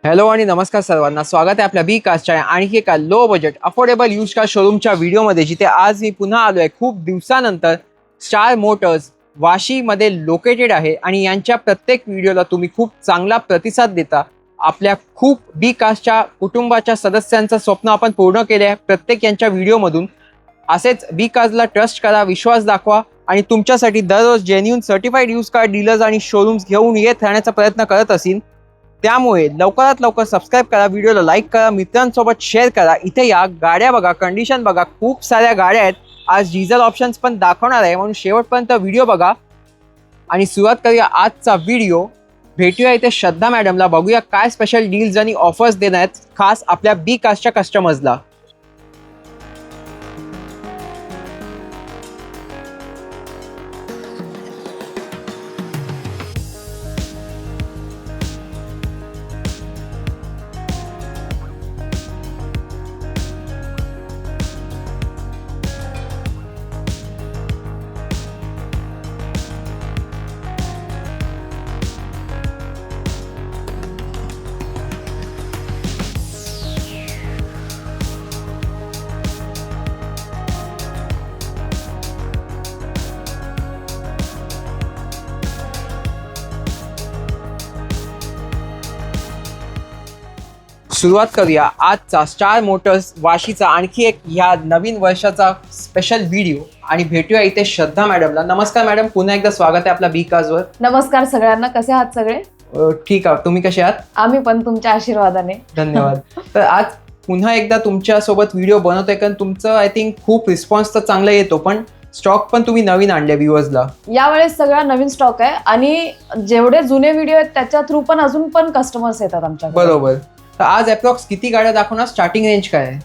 Hello आणि नमस्कार सर्वांना, स्वागत आहे आपल्या बी कास्टच्या आणखी एका low budget affordable used car शोरूमच्या व्हिडिओमध्ये, जिथे आज मी पुन्हा आलो आहे खूप दिवसानंतर. स्टार मोटर्स वाशीमध्ये लोकेटेड आहे आणि यांच्या प्रत्येक व्हिडिओला तुम्ही खूप चांगला प्रतिसाद देता. आपल्या खूप बी कास्टच्या कुटुंबाच्या सदस्यांचं स्वप्न आपण पूर्ण केले आहे प्रत्येक यांच्या व्हिडिओमधून. असेच बी कास्टला ट्रस्ट करा, विश्वास दाखवा आणि तुमच्यासाठी दररोज genuine certified use car dealers आणि शोरूम्स घेऊन येत राहण्याचा प्रयत्न करत असेल. त्यामुळे लवकरात लवकर सबस्क्राईब करा, व्हिडिओला लाईक करा, मित्रांसोबत शेअर करा. इथे या गाड्या बघा, कंडिशन बघा, खूप साऱ्या गाड्या आहेत. आज डिझेल ऑप्शन्स पण दाखवणार आहे, म्हणून शेवटपर्यंत व्हिडिओ बघा. आणि सुरुवात करूया आजचा व्हिडिओ. भेटूया इथे श्रद्धा मॅडमला, बघूया काय स्पेशल डील्स आणि ऑफर्स देणार आहेत खास आपल्या बी कास्टच्या कस्टमर्सला. सुरुवात करूया आजचा स्टार मोटर्स वाशीचा आणखी एक ह्या नवीन वर्षाचा स्पेशल व्हिडिओ. आणि भेटूया इथे श्रद्धा मॅडमला. नमस्कार मॅडम, पुन्हा एकदा स्वागत आहे आपल्या बी कास्टवर. नमस्कार सगळ्यांना, कसे आहात सगळे? ठीक आहे, तुम्ही कसे आहात? आम्ही पण तुमच्या आशीर्वादाने. धन्यवाद. तर आज पुन्हा एकदा तुमच्या सोबत व्हिडिओ बनवतोय, कारण तुमचं आय थिंक खूप रिस्पॉन्स तर चांगला येतो, पण स्टॉक पण तुम्ही नवीन आणले व्ह्युअर्सला. यावेळेस सगळा नवीन स्टॉक आहे आणि जेवढे जुने व्हिडिओ आहेत त्याच्या थ्रू पण अजून पण कस्टमर्स येतात आमच्याकडे. बरोबर. तर आज अप्रॉक्स किती गाड्या दाखवणार? स्टार्टिंग रेंज काय आहे?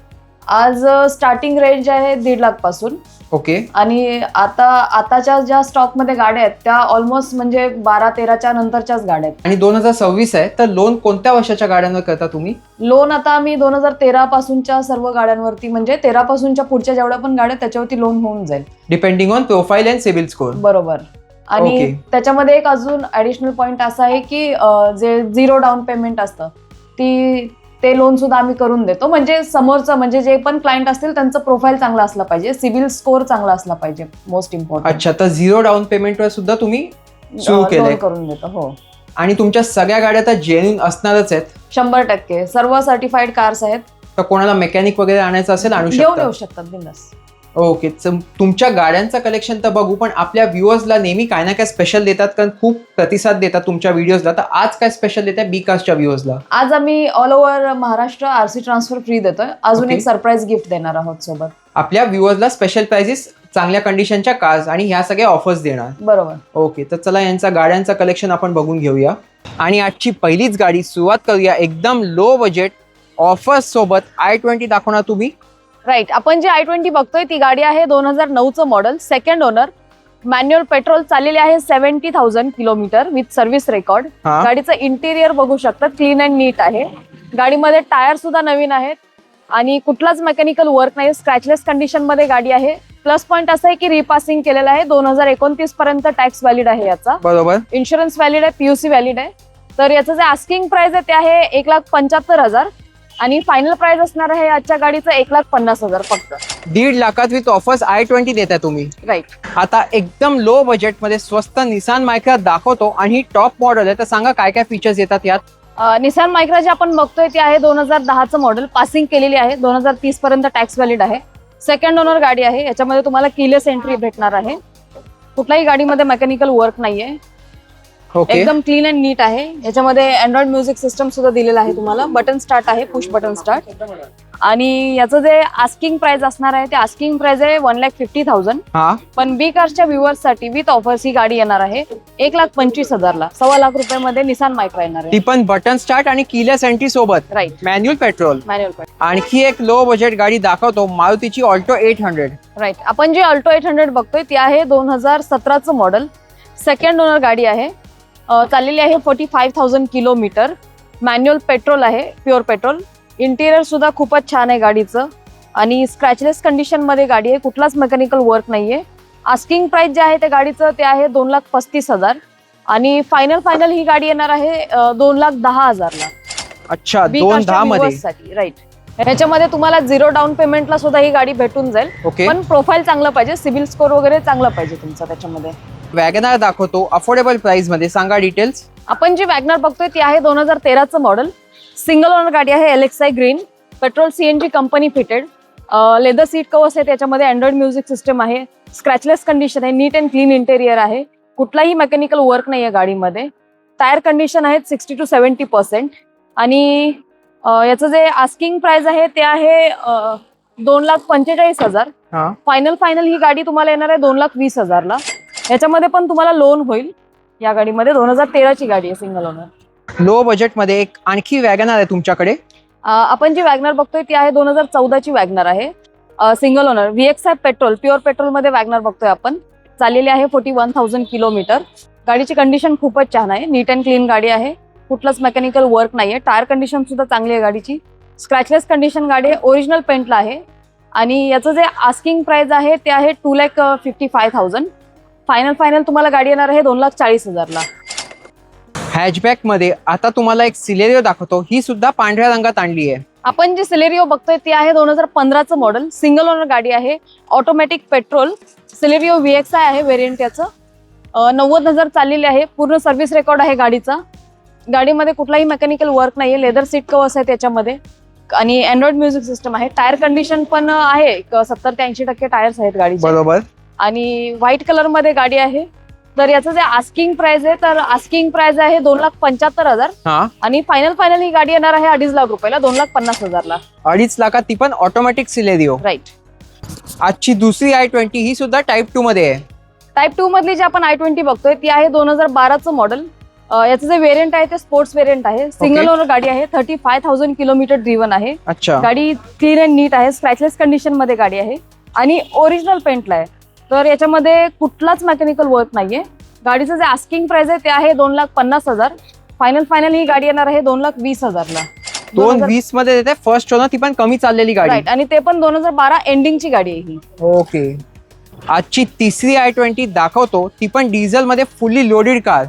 आज स्टार्टिंग रेंज आहे 1.5 लाख पासून. ओके. आणि आताच्या ज्या स्टॉक मध्ये गाड्या आहेत त्या ऑलमोस्ट म्हणजे 12-13च्या नंतरच्याच गाड्या आहेत. आणि 2026 आहे, तर लोन कोणत्या वर्षाच्या गाड्यांवर करता तुम्ही? लोन आता आम्ही 2013 पासूनच्या सर्व गाड्यांवरती, म्हणजे 13 पासूनच्या पुढच्या जेवढ्या पण गाड्या त्याच्यावरती लोन होऊन जाईल, depending on profile and CIBIL score. बरोबर. आणि त्याच्यामध्ये एक अजून ऍडिशनल पॉइंट असा आहे की जे 0 डाऊन पेमेंट असतं ते लोन सुद्धा आम्ही करून देतो. म्हणजे समोरचं, म्हणजे जे पण क्लायंट असतील त्यांचं प्रोफाईल चांगला असला पाहिजे, सिबिल स्कोर चांगला असला पाहिजे, मोस्ट इम्पॉर्टंट. अच्छा, तर 0 डाऊन पेमेंटवर सुद्धा तुम्ही सुरू केलंय? करून देतो, हो. आणि तुमच्या सगळ्या गाड्या तर जेन्युइन असणारच आहेत? 100% सर्व सर्टिफाईड कार्स आहेत. तर कोणाला मेकॅनिक वगैरे आणायचं असेल आणू येऊ शकतात बिंदास. ओके. तुमच्या गाड्यांचं कलेक्शन तर बघू, पण आपल्या व्ह्युअर्सला नेहमी काय ना काय स्पेशल देतात, कारण खूप प्रतिसाद देतात तुमच्या व्हिडिओजला. तर आज काय स्पेशल देतात बी कास्टच्या व्ह्युअर्सला? आज आम्ही all over Maharashtra RC transfer free देतोय. अजून एक सरप्राईज गिफ्ट देणार आहोत सोबत. आपल्या व्ह्युअर्सला स्पेशल प्राइजेस, चांगल्या कंडिशनच्या कार्स आणि ह्या सगळ्या ऑफर्स देणार. बरोबर. ओके, तर चला यांचा गाड्यांचं कलेक्शन आपण बघून घेऊया. आणि आजची पहिलीच गाडी सुरुवात करूया एकदम लो बजेट ऑफर्स सोबत. i20 दाखवणार तुम्ही? राईट. आपण जी i20 बघतोय ती गाडी आहे 2009चं model, second owner, manual petrol, चाललेली आहे 70,000 किलोमीटर विथ सर्व्हिस रेकॉर्ड. गाडीचं इंटिरियर बघू शकतात, क्लीन अँड नीट आहे. गाडीमध्ये टायर सुद्धा नवीन आहेत आणि कुठलाच मेकॅनिकल वर्क नाही, स्क्रॅचलेस कंडिशन मध्ये गाडी आहे. प्लस पॉइंट असं आहे की रिपासिंग केलेलं आहे. 2029 पर्यंत टॅक्स व्हॅलिड आहे याचा. बरोबर. इन्शुरन्स व्हॅलिड आहे, पीयूसी व्हॅलिड आहे. तर याचं जे आस्किंग प्राइस आहे ते आहे 1,75,000 आणि फायनल प्राइस असणार आहे आजच्या गाडीचं 1,50,000 फक्त. 1.5 लाखात विथ ऑफर्स i20 देताय तुम्ही? राईट. आता एकदम लो बजेट मध्ये स्वस्त निसान मायक्रा दाखवतो आणि ही टॉप मॉडेल आहे, तर सांगा काय काय फीचर्स येतात यात? निसान मायक्रा जे आपण बघतोय ते आहे 2010चं मॉडेल, पासिंग केलेली आहे. 2030 पर्यंत टॅक्स व्हॅलिड आहे. सेकंड ओनर गाडी आहे. याच्यामध्ये तुम्हाला कीलेस एंट्री भेटणार आहे. कुठल्याही गाडीमध्ये मेकॅनिकल वर्क नाहीये. एकदम क्लीन अँड नीट आहे. याच्यामध्ये अँड्रॉइड म्युझिक सिस्टम सुद्धा दिलेला आहे तुम्हाला. बटन स्टार्ट आहे, पुश बटन स्टार्ट. आणि याचं जे आस्किंग प्राइस असणार आहे ते आस्किंग प्राइस आहे 1,50,000. पण बी कास्टच्या व्ह्युअर्स साठी विथ ऑफर्स ही गाडी येणार आहे 1,25,000ला. 1.25 लाख रुपयामध्ये निसान मायक्रा येणार आहे. ती पण बटन स्टार्ट आणि कीलेस एंट्री सोबत. राईट. Manual petrol. आणखी एक लो बजेट गाडी दाखवतो, मारुतीची ऑल्टो 800. राईट. आपण जी ऑल्टो 800 बघतोय ती आहे 2017चं मॉडेल, सेकंड ओनर गाडी आहे. चाललेली आहे 45,000 किलोमीटर. मॅन्युअल पेट्रोल आहे, प्युअर पेट्रोल. इंटिरियर सुद्धा खूपच छान आहे गाडीचं आणि स्क्रॅचलेस कंडिशन मध्ये गाडी आहे, कुठलाच मेकॅनिकल वर्क नाहीये. आस्किंग प्राइस जे आहे त्या गाडीचं ते आहे 2,35,000 आणि फायनल ही गाडी येणार आहे 2,10,000ला. अच्छा, बी 2.10 कास्टच्या मध्ये. viewers साठी राईट. ह्याच्यामध्ये तुम्हाला 0 डाऊन पेमेंटला सुद्धा ही गाडी भेटून जाईल. ओके. पण प्रोफाईल चांगलं पाहिजे, सिबिल स्कोर वगैरे चांगला पाहिजे तुमचा त्याच्यामध्ये. वॅगनार दाखवतो अफोर्डेबल प्राइस मध्ये, सांगा डिटेल्स. आपण जी वॅगनर बघतोय ती आहे 2013चं मॉडेल, सिंगल ओनर गाडी आहे, LXI green, petrol CNG company fitted, leather seat covers आहे, त्याच्यामध्ये अँड्रॉइड म्युझिक सिस्टम आहे, स्क्रॅचलेस कंडिशन आहे, नीट अँड क्लीन इंटेरियर आहे, कुठलाही मेकॅनिकल वर्क नाही आहे गाडीमध्ये. टायर कंडिशन आहेत 60 to 70%. आणि याचं जे आस्किंग प्राइस आहे ते आहे 2,45,000. फायनल ही गाडी तुम्हाला येणार आहे 2,20,000 ला. याच्यामध्ये पण तुम्हाला लोन होईल. या गाडीमध्ये 2013ची गाडी आहे, सिंगल ओनर. लो बजेट मध्ये एक आणखी वॅगनार आहे तुमच्याकडे. आपण जी वॅगनर बघतोय ती आहे 2014ची वॅगनर आहे, single owner, VXI petrol, pure petrol मध्ये वॅगनर बघतोय आपण. चाललेली आहे 41,000 किलोमीटर. गाडीची कंडिशन खूपच छान आहे, नीट अँड क्लीन गाडी आहे, कुठलंच मेकॅनिकल वर्क नाहीये. टायर कंडिशन सुद्धा चांगली आहे गाडीची, स्क्रॅचलेस कंडिशन गाडी आहे, ओरिजिनल पेंटला आहे. आणि याचं जे आस्किंग प्राइस आहे ते आहे 2,55,000. फायनल तुम्हाला गाडी येणार आहे 2,40,000 ला. हॅचबॅक मध्ये आता तुम्हाला एक सिलेरिओ दाखवतो, ही सुद्धा पांढऱ्या रंगात आणली आहे. आपण जी सिलेरिओ बघतोय ती आहे 2015चं मॉडेल, सिंगल ओनर गाडी आहे, ऑटोमॅटिक पेट्रोल, सिलेरिओ VXI आहे व्हेरियंट याचं. 90,000 चाललेली आहे, पूर्ण सर्व्हिस रेकॉर्ड आहे गाडीचा. गाडीमध्ये कुठलाही मेकॅनिकल वर्क नाहीये, लेदर सीट कवर्स आहे त्याच्यामध्ये आणि अँड्रॉइड म्युझिक सिस्टम आहे. टायर कंडिशन पण आहे, 70 ते 80% टायर्स आहेत गाडीचे. बरोबर. आणि व्हाईट कलर मध्ये गाडी आहे. तर याचं जे आस्किंग प्राइस आहे, तर आस्किंग प्राइस आहे 2,75,000. आणि फायनल ही गाडी येणार आहे 2.5 लाख रुपयाला, 2,50,000 ला. 2.5 लाखात ती पण ऑटोमॅटिक सिलेरिओ. राईट. आजची दुसरी i20 ही सुद्धा टाईप 2 मध्ये आहे. टाईप 2 मधली जी आपण i20 बघतोय ती आहे 2012चं मॉडेल. याचं जे व्हेरियंट आहे ते स्पोर्ट्स व्हेरियंट आहे, सिंगल ओनर गाडी आहे, 35,000 किलोमीटर ड्रिव्हन आहे. अच्छा. गाडी क्लीन अँड नीट आहे, स्क्रॅचलेस कंडिशन मध्ये गाडी आहे आणि ओरिजिनल पेंटला आहे. तर याच्यामध्ये कुठलाच मेकॅनिकल वर्क नाहीये. गाडीचं जे आस्किंग प्राइस आहे ते आहे 2,50,000. फायनल ही गाडी येणार आहे 2,20,000 ला. 2,20 मध्ये देते, फर्स्ट ओनर, ती पण कमी चाललेली गाडी. राईट. आणि ते पण 2012 एंडिंगची गाडी आहे ही. ओके. आजची तिसरी i20 दाखवतो, ती पण डिझेल मध्ये फुल्ली लोडेड कार.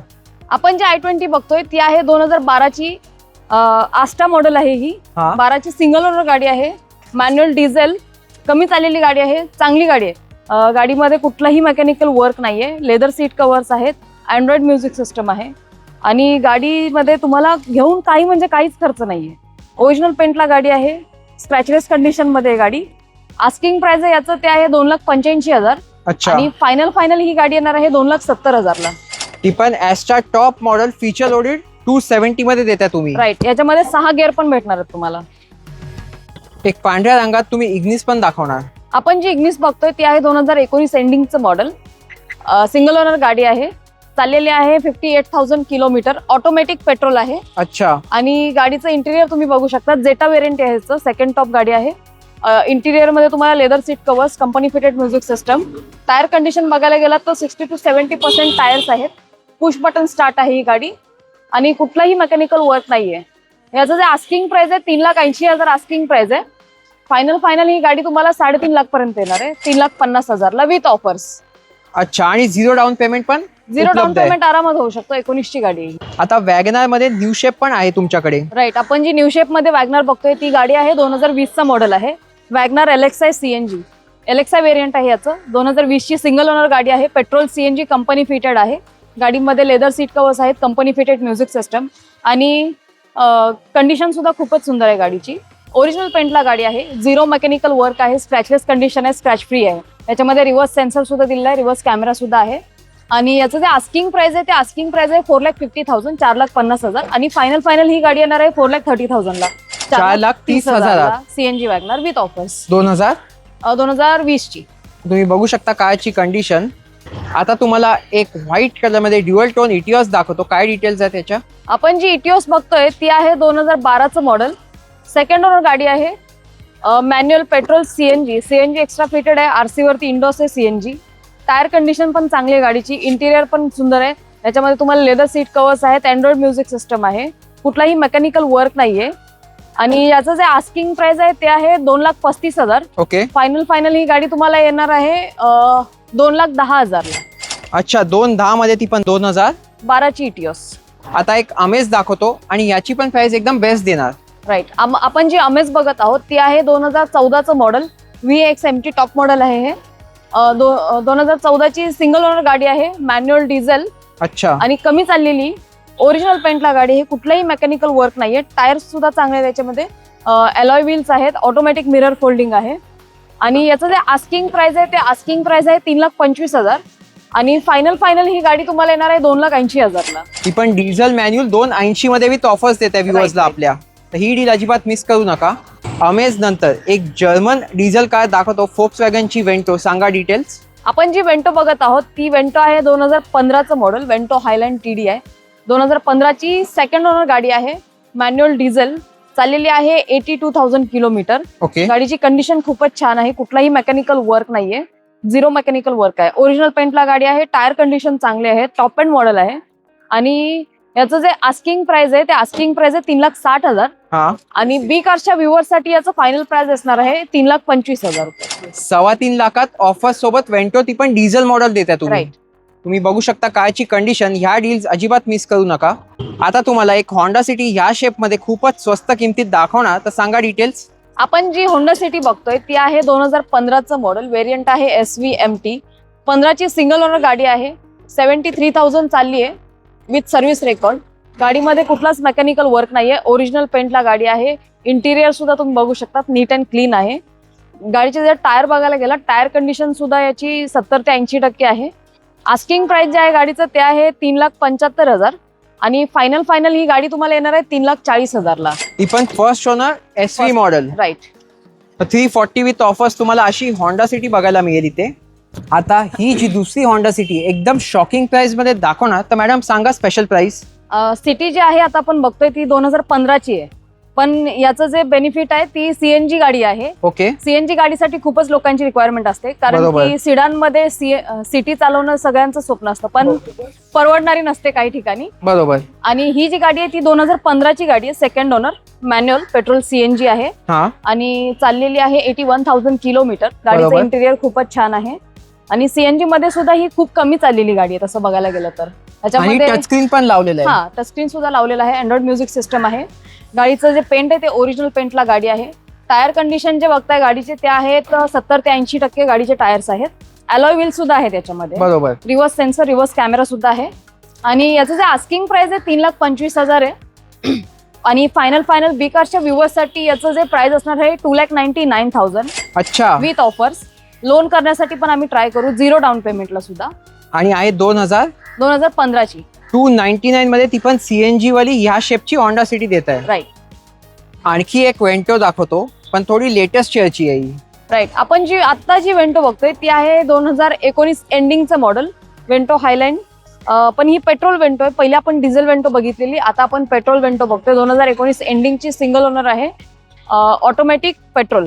आपण जी i20 बघतोय ती आहे 2012ची आस्टा मॉडेल आहे ही. 12ची सिंगल ओनर गाडी आहे, मॅन्युअल डिझेल, कमी चाललेली गाडी आहे, चांगली गाडी आहे. गाडीमध्ये कुठलाही मेकॅनिकल वर्क नाहीये, लेदर सीट कवर्स आहेत, अँड्रॉइड म्युझिक सिस्टम आहे. आणि गाडीमध्ये तुम्हाला घेऊन काहीच खर्च नाहीये. ओरिजिनल पेंटला गाडी आहे, स्क्रॅचलेस कंडिशन मध्ये गाडी. आस्किंग प्राइस आहे याचं ते आहे 2,85,000. अच्छा. आणि फायनल ही गाडी येणार आहे 2,70,000 ला. ती पण ॲस्ट्रा टॉप मॉडेल, फीचर लोडेड, 270 मध्ये देता तुम्ही. राईट. याच्यामध्ये 6 गिअर पण भेटणार आहेत तुम्हाला. एक पांढऱ्या रंगात तुम्ही इग्निस पण दाखवणार. आपण जी इग्निस बघतोय ती आहे 2019 एंडिंगचं मॉडेल, सिंगल ओनर गाडी आहे, चाललेली आहे 58,000 किलोमीटर, ऑटोमॅटिक पेट्रोल आहे. अच्छा. आणि गाडीचं इंटिरियर तुम्ही बघू शकता, जेटा व्हेरियंट आहे, सेकंड टॉप गाडी आहे. इंटिरियर मध्ये तुम्हाला leather seat covers, company fitted music system. Tyre condition बघायला गेला तर 60 to 70% टायर्स आहेत. पुश बटन स्टार्ट आहे ही गाडी आणि कुठलाही मेकॅनिकल वर्क नाहीये. याचं जे आस्किंग प्राइस आहे 3,80,000 आस्किंग प्राइस आहे. फायनल ही गाडी तुम्हाला 3.5 लाख पर्यंत येणार आहे, 3,50,000 ला विथ ऑफर्स. अच्छा. आणि 0 डाऊन पेमेंट पण? 0 डाऊन पेमेंट आरामात होऊ शकतो. 19ची गाडी आहे. आता वॅगनार मध्ये न्यू शेप पण आहे तुमच्याकडे. राईट. आपण जी न्यू शेप मध्ये वॅगनार बघतोय ती गाडी आहे 2020चा मॉडेल आहे, WagonR LXI CNG. LXI variant आहे याचं, 2020ची सिंगल ओनर गाडी आहे, पेट्रोल CNG कंपनी फिटेड आहे. गाडीमध्ये लेदर सीट कवर्स आहेत, कंपनी फिटेड म्युझिक सिस्टम आणि कंडिशन सुद्धा खूपच सुंदर आहे गाडीची. ओरिजिनल पेंटला गाडी आहे, 0 मेकॅनिकल वर्क आहे, स्क्रॅचलेस कंडिशन आहे, स्क्रॅच फ्री आहे. याच्यामध्ये रिव्हर्स सेन्सर सुद्धा दिलेला आहे, रिव्हर्स कॅमेरा सुद्धा आहे. आणि याचं जे आस्किंग प्राइस आहे ते आस्किंग प्राइस आहे 4,50,000, 4,50,000. आणि फायनल ही गाडी येणार आहे 4,30,000 ला, 4,30,000 ला. CNG Wagon R with offers. 2020ची. तुम्ही बघू शकता कारची कंडिशन. आता तुम्हाला एक व्हाईट कलर मध्ये ड्युअल टोन इटिओस दाखवतो, काय डिटेल्स आहेत त्याच्या. आपण जी इटिओस बघतोय ती आहे 2012चं मॉडेल, सेकंड ओनर गाडी आहे, manual petrol CNG extra fitted आहे, RC वरती इंडोस आहे CNG. टायर कंडिशन पण चांगली आहे गाडीची, इंटिरियर पण सुंदर आहे. याच्यामध्ये तुम्हाला लेदर सीट कवर्स आहेत, अँड्रॉइड म्युझिक सिस्टम आहे, कुठलाही मेकॅनिकल वर्क नाहीये. आणि याचं जे आस्किंग प्राइस आहे ते आहे 2,35,000. ओके. फायनल ही गाडी तुम्हाला येणार आहे 2,10,000 ला. अच्छा. 2,10 मध्ये ती पण 2012ची इटिओस. आता एक अमेज दाखवतो आणि याची पण प्राइस एकदम बेस्ट देणार. राईट. आपण जी अमेज बघत आहोत ती आहे 2014चं मॉडेल. VXMT टॉप मॉडेल आहे हे. 2014ची सिंगल ओनर गाडी आहे, मॅन्युअल डिझेल. अच्छा. आणि कमी चाललेली ओरिजिनल पेंटला गाडी आहे, कुठलाही मेकॅनिकल वर्क नाहीये. टायर्स सुद्धा चांगले आहेत त्याच्यामध्ये. अलॉय व्हील्स आहेत, ऑटोमॅटिक मिरर फोल्डिंग आहे. आणि याचं जे आस्किंग प्राइस आहे ते आस्किंग प्राइस आहे 3,25,000 आणि फायनल ही गाडी तुम्हाला येणार आहे 2,80,000ला. ती पण डिझेल मॅन्युअल 2,80 मध्ये विथ ऑफर्स देत आहे व्ह्युअर्सला आपल्या. तर ही डील अजिबात मिस करू नका. अमेज नंतर एक जर्मन डिझेल कार दाखवतो, फोक्सवॅगनची वेंटो. सांगा डिटेल्स. आपण जी वेंटो बघत आहोत ती वेंटो आहे 2015चं मॉडेल, वेंटो हायलँड TDI. 2015ची सेकंड ओनर गाडी आहे, मॅन्युअल डिझेल. चाललेली आहे 82,000 किलोमीटर. ओके. गाडीची कंडिशन खूपच छान आहे, कुठलाही मेकॅनिकल वर्क नाहीये, 0 मेकॅनिकल वर्क आहे. ओरिजिनल पेंटला गाडी आहे, टायर कंडिशन चांगले आहे, टॉप एंड मॉडेल आहे. आणि याचं जे आस्किंग प्राइस आहे ते आस्किंग प्राइस आहे 3,60,000. आणि बी कारच्या व्ह्युअर्ससाठी याचं फायनल प्राइस असणार आहे 3,25,000 रुपये. 3.25 लाखात ऑफर सोबत वेंटो, ती पण डिझेल मॉडेल देत आहे तुम्ही. राईट. तुम्ही बघू शकता कारची कंडिशन. ह्या डील्स अजिबात मिस करू नका. आता तुम्हाला एक होंडा सिटी ह्या शेप मध्ये खूपच स्वस्त किमतीत दाखवणार, तर सांगा डिटेल्स. आपण जी होंडा सिटी बघतोय ती आहे 2015चं मॉडेल, व्हेरियंट आहे SVMT. 15ची सिंगल ओनर गाडी आहे, 73,000 चालली आहे विथ सर्व्हिस रेकॉर्ड. गाडीमध्ये कुठलाच मेकॅनिकल वर्क नाहीये, ओरिजिनल पेंटला गाडी आहे. इंटिरियर सुद्धा तुम्ही बघू शकता, नीट अँड क्लीन आहे. गाडीचे जर टायर बघायला गेला, टायर कंडिशन सुद्धा याची 70 ते 80% आहे. आस्किंग प्राइस जे आहे गाडीचं ते आहे 3,75,000 आणि फायनल ही गाडी तुम्हाला येणार आहे 3,40,000ला. ती पण first owner SV model. Right. 340 with offers तुम्हाला अशी होंडा सिटी बघायला मिळेल इथे. आता ही जी दुसरी होंडा सिटी एकदम शॉकिंग प्राइस मध्ये दाखवणार, तर मॅडम सांगा स्पेशल प्राइस. सिटी जी आहे आता आपण बघतोय ती 2015ची आहे, पण याचं जे बेनिफिट आहे ती CNG गाडी आहे. ओके. CNG गाडीसाठी खूपच लोकांची रिक्वायरमेंट असते, कारण की सिडान मध्ये सिटी चालवणं सगळ्यांचं स्वप्न असतं, पण परवडणारी नसते काही ठिकाणी. बरोबर. आणि ही जी गाडी आहे ती 2015ची गाडी आहे, second owner, manual petrol CNG आहे. आणि चाललेली आहे 81,000 किलोमीटर. गाडीचं इंटिरियर खूपच छान आहे आणि CNG मध्ये सुद्धा ही खूप कमी चाललेली गाडी आहे तसं बघायला गेलं तर. त्याच्यामध्ये टचस्क्रीन पण लावलेलं आहे. टचस्क्रीन सुद्धा लावलेला आहे, अँड्रॉइड म्युझिक सिस्टम आहे. गाडीचं जे पेंट आहे ते ओरिजिनल पेंटला गाडी आहे. टायर कंडिशन जे बघताय गाडीचे ते आहेत 70 ते 80% गाडीचे टायर्स आहेत. अलॉय व्हील सुद्धा आहे त्याच्यामध्ये. बरोबर. रिव्हर्स सेन्सर, रिव्हर्स कॅमेरा सुद्धा आहे. आणि याचं जे आस्किंग प्राइस आहे 3,25,000 आहे. आणि फायनल बी कारच्या व्ह्युअर्ससाठी याचं जे प्राइस असणार आहे 2,99,000. अच्छा. With offers. लोन करण्यासाठी पण आम्ही ट्राय करू, 0 डाऊन पेमेंटला सुद्धा. आणि आहे 2015ची 299 मध्ये, ती पण CNG वाली ह्या शेपची होंडा सिटी देत आहे. राईट. आणखी एक वेंटो दाखवतो, पण थोडी लेटेस्ट ची आहे. राईट. आपण जी आता जी वेंटो बघतोय ती आहे 2019 एंडिंगचं मॉडेल, वेंटो हायलँड. पण ही पेट्रोल वेंटो आहे. पहिली आपण डिझेल वेंटो बघितलेली, आता आपण पेट्रोल वेंटो बघतोय. 2019 एंडिंगची सिंगल ओनर आहे, ऑटोमॅटिक पेट्रोल.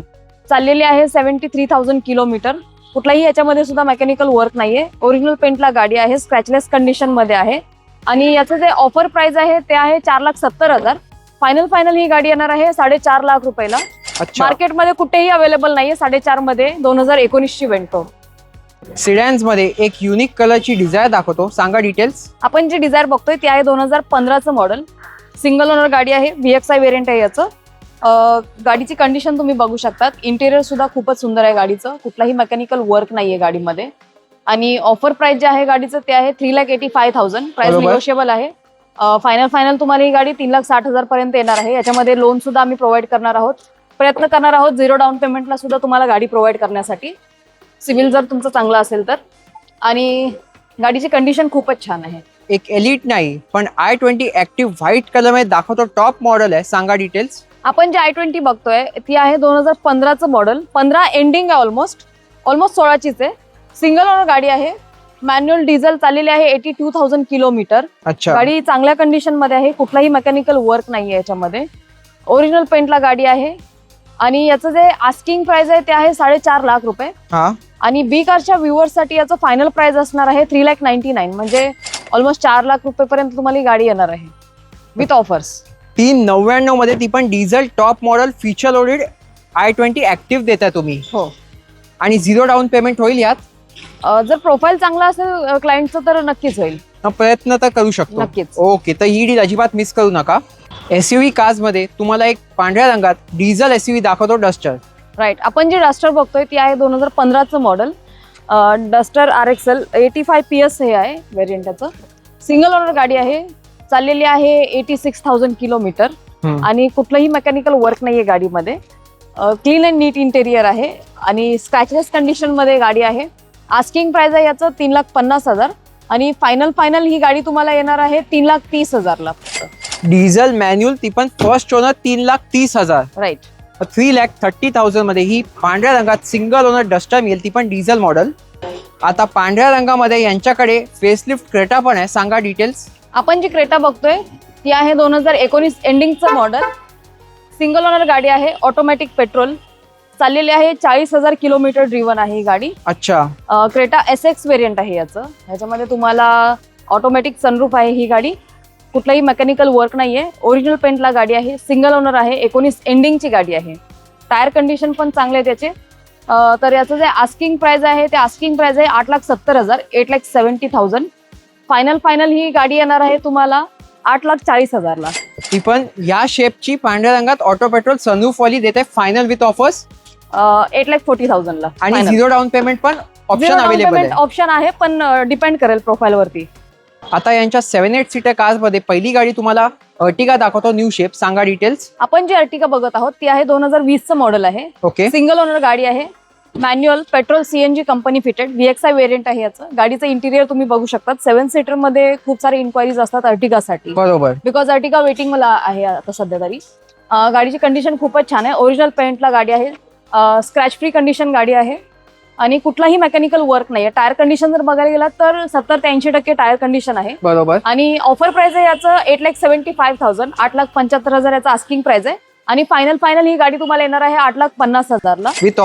चाललेली आहे 73,000 किलोमीटर. कुठलाही याच्यामध्ये सुद्धा मेकॅनिकल वर्क नाहीये, ओरिजिनल पेंटला गाडी आहे, स्क्रॅचलेस कंडिशन मध्ये आहे. आणि याचं जे ऑफर प्राइस आहे ते आहे 4,70,000. फायनल ही गाडी येणार आहे 4.5 लाख रुपयाला. मार्केटमध्ये कुठेही अवेलेबल नाहीये 4.5 मध्ये 2019ची वेंटो. सिडॅन्स मध्ये एक युनिक कलरची डिझायर दाखवतो, सांगा डिटेल्स. आपण जी डिझायर बघतोय ती आहे 2015चं मॉडेल, सिंगल ओनर गाडी आहे, VXI वेरियंट आहे याचं. गाडीची कंडिशन तुम्ही बघू शकतात. इंटिरियर सुद्धा खूपच सुंदर आहे गाडीचं, कुठलाही मेकॅनिकल वर्क नाहीये गाडीमध्ये. आणि ऑफर प्राइस जे आहे गाडीचं ते आहे 3,85,000. प्राइस निगोशिएबल आहे. फायनल तुम्हाला ही गाडी 3,60,000 पर्यंत येणार आहे. याच्यामध्ये लोन सुद्धा आम्ही प्रोव्हाइड करणार आहोत, प्रयत्न करणार आहोत 0 डाऊन पेमेंटला सुद्धा तुम्हाला गाडी प्रोव्हाइड करण्यासाठी, सिव्हिल जर तुमचं चांगलं असेल तर. आणि गाडीची कंडिशन खूपच छान आहे. एक एलिट नाही पण i20 ऍक्टिव्ह व्हाईट कलर मध्ये दाखवतो, टॉप मॉडेल आहे, सांगा डिटेल्स. आपण जी i20 बघतोय ती आहे 2015चं मॉडेल, 15 एंडिंग आहे, ऑलमोस्ट 16चीच आहे. सिंगल ओनर गाडी आहे, मॅन्युअल डिझेल. चाललेली आहे 82,000 किलोमीटर. गाडी चांगल्या कंडिशन मध्ये आहे, कुठलाही मेकॅनिकल वर्क नाहीये याच्यामध्ये. ओरिजिनल पेंटला गाडी आहे. आणि याचं जे आस्किंग प्राइस आहे ते आहे 4.5 लाख रुपये. आणि बी कारच्या व्ह्युअर्ससाठी याचं फायनल प्राइस असणार आहे 3,99,000, म्हणजे ऑलमोस्ट 4 लाख रुपये पर्यंत तुम्हाला ही गाडी येणार आहे विथ ऑफर्स. 399 मध्ये, ती पण diesel top model feature loaded i20 active देताय तुम्ही. हो. आणि 0 डाऊन पेमेंट होईल यात. जर प्रोफाईल चांगला असेल क्लायंटचं तर नक्कीच होईल, प्रयत्न तर करू शकतो. नक्कीच. ओके, तर ही डील अजिबात मिस करू नका. SUV कार्स मध्ये तुम्हाला एक पांढऱ्या रंगात डिझेल SUV दाखवतो डस्टर. राईट, आपण जी डस्टर बघतोय ती आहे 2015चं मॉडेल. डस्टर RXL 85 PS हे आहे व्हेरियंट. त्याचं सिंगल ओनर गाडी आहे, चाललेली आहे 86,000 किलोमीटर आणि कुठलंही मेकॅनिकल वर्क नाहीये गाडीमध्ये. क्लीन अँड नीट इंटेरियर आहे आणि स्क्रॅचलेस कंडिशन मध्ये गाडी आहे. आस्किंग प्राइस आहे याचं 3,50,000 आणि फायनल ही गाडी तुम्हाला येणार आहे 3,30,000 डिझेल मॅन्युअल, ती पण फर्स्ट ओनर 3,30,000. राईट. 3,30,000 मध्ये ही पांढऱ्या रंगात सिंगल ओनर डस्टर मिळेल, ती पण डिझेल मॉडेल. आता पांढऱ्या रंगामध्ये यांच्याकडे फेसलिफ्ट क्रेटा पण आहे. सांगा डिटेल्स. आपण जी क्रेटा बघतोय ती आहे 2019 एंडिंगचं मॉडेल. सिंगल ओनर गाडी आहे, ऑटोमॅटिक पेट्रोल, चाललेली आहे 40,000 किलोमीटर ड्रिव्हन आहे ही गाडी. अच्छा. क्रेटा SX व्हेरियंट आहे याचं. ह्याच्यामध्ये तुम्हाला ऑटोमॅटिक सनरूफ आहे. ही गाडी कुठलाही मेकॅनिकल वर्क नाहीये, ओरिजिनल पेंटला गाडी आहे, सिंगल ओनर आहे, 19 एंडिंगची गाडी आहे. टायर कंडिशन पण चांगले आहे त्याचे. तर याचं जे आस्किंग प्राइस आहे ते आस्किंग प्राइस आहे 8,70,000, 8,70,000. फायनल ही गाडी येणार आहे तुम्हाला 8,40,000. ती पण या शेपची पांढऱ्या रंगात ऑटो पेट्रोल सनरूफ वाली देते फायनल विथ ऑफर्स 8,40,000 आणि झिरो डाऊन पेमेंट पण ऑप्शन अवेलेबल आहे. ऑप्शन आहे पण डिपेंड करेल प्रोफाईल वरती. आता यांच्या 7-8 सीटर कार्स मध्ये पहिली गाडी तुम्हाला अर्टिगा दाखवतो न्यू शेप. सांगा डिटेल्स. आपण जी अर्टिगा बघत आहोत ती आहे 2020चं मॉडेल आहे. ओके. सिंगल ओनर गाडी आहे, manual, petrol, CNG company fitted, VXI variant आहे याचं. गाडीचं इंटिरियर तुम्ही बघू शकतात. 7 सीटर मध्ये खूप सारे इन्क्वायरीज असतात अर्टिगासाठी. बरोबर. बिकॉज अर्टिगा वेटिंग मला आहे आता सध्या तरी. गाडीची कंडिशन खूपच छान आहे. ओरिजिनल पेंटला गाडी आहे, स्क्रॅच फ्री कंडिशन गाडी आहे आणि कुठलाही मेकॅनिकल वर्क नाहीये. टायर कंडिशन जर बघायला गेला तर 70 ते 80% टायर कंडिशन आहे. बरोबर. आणि ऑफर प्राइस आहे याचं 8,75,000, 8,75,000 याचा आस्किंग प्राइस आहे आणि फायनल ही गाडी तुम्हाला येणार आहे 8,50,000 विथ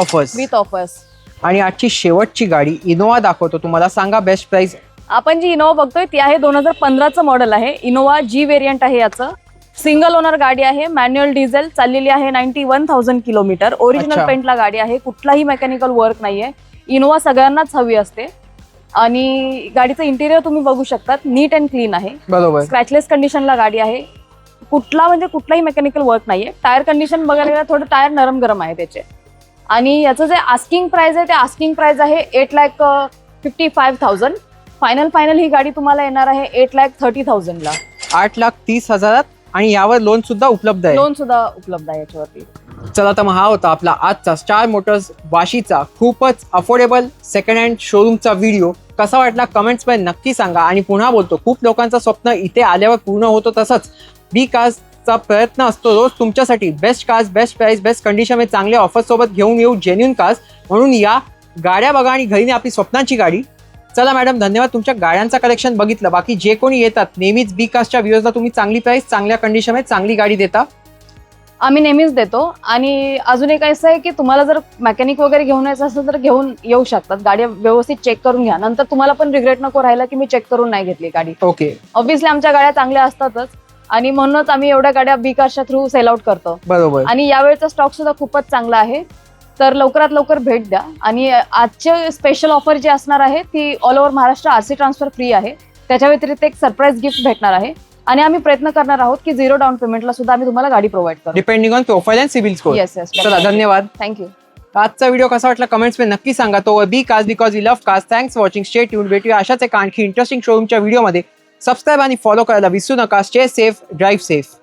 ऑफर्स. आणि आजची शेवटची गाडी इनोवा दाखवतो तुम्हाला. सांगा बेस्ट प्राइस. आपण जी इनोवा बघतोय ती आहे 2015चं मॉडेल आहे. इनोवा G व्हेरियंट आहे याचं. सिंगल ओनर गाडी आहे, मॅन्युअल, डिझेल, चाललेली आहे 91,000 किलोमीटर. ओरिजिनल पेंटला गाडी आहे, कुठलाही मेकॅनिकल वर्क नाहीये. इनोवा सगळ्यांनाच हवी असते आणि गाडीचं इंटिरियर तुम्ही बघू शकतात, नीट अँड क्लीन आहे. बरोबर. स्क्रॅचलेस कंडिशनला गाडी आहे, कुठलाही मेकॅनिकल वर्क नाहीये. टायर कंडिशन बघायला गेला थोडं टायर नरम गरम आहे त्याचे. आणि याचं जे आस्किंग प्राइस आहे ते आस्किंग प्राइस आहे 8,55,000. फायनल ही गाडी तुम्हाला येणार आहे 8,30,000 8,30,000 आणि यावर लोन सुद्धा उपलब्ध आहे. याच्यावरती. चला तर मग हा होता आपला आजचा स्टार मोटर्स वाशीचा खूपच अफोर्डेबल सेकंड हँड शोरूमचा व्हिडिओ. कसा वाटला कमेंट्स मध्ये नक्की सांगा. आणि पुन्हा बोलतो, खूप लोकांचं स्वप्न इथे आल्यावर पूर्ण होतं. तसंच बी कार्सचा प्रयत्न असतो रोज तुमच्यासाठी best cars, best price, best condition मध्ये चांगले ऑफर सोबत घेऊन येऊ जेन्युइन कार्स. म्हणून या गाड्या बघा आणि घरी आपली स्वप्नांची गाडी. चला मॅडम, धन्यवाद. तुमच्या गाड्यांचा कलेक्शन बघितलं. बाकी जे कोणी येतात नेहमीच बी कार्सच्या व्ह्यूअर्सला तुम्ही चांगली प्राइस, चांगल्या कंडिशन मध्ये चांगली गाडी देता. आम्ही नेहमीच देतो. आणि अजून एक असं आहे की तुम्हाला जर मेकॅनिक वगैरे घेऊन यायचं असेल तर घेऊन येऊ शकतात. गाडी व्यवस्थित चेक करून घ्या, नंतर तुम्हाला पण रिग्रेट नको राहिला की मी चेक करून नाही घेतली गाडी. ओके. ऑब्व्हियसली आमच्या गाड्या चांगल्या असतातच आणि म्हणूनच आम्ही एवढ्या गाड्या बी कार्सच्या थ्रू सेल आउट करतो. बरोबर. आणि यावेळचा स्टॉक सुद्धा खूपच चांगला आहे. तर लवकरात लवकर भेट द्या. आणि आजचे स्पेशल ऑफर जी असणार आहे ती all over Maharashtra RC transfer free आहे. त्याच्या व्यतिरिक्त एक सरप्राईज गिफ्ट भेटणार आहे आणि आम्ही प्रयत्न करणार आहोत की झिरो डाऊन पेमेंटला सुद्धा आम्ही तुम्हाला गाडी प्रोव्हाइड करू, depending on profile and CIBIL score. Yes. चला, धन्यवाद. थँक्यू. आजचा व्हिडिओ कसा वाटला कमेंट्स मध्ये नक्की सांगा. तो B cars because we love cars. Thanks for watching. Stay tuned. भेटूया अशाच एका आणखी इंटरेस्टिंग शोरूमच्या व्हिडिओमध्ये. सबस्क्राईब आणि फॉलो करायला विसरू नका. Stay safe, drive safe.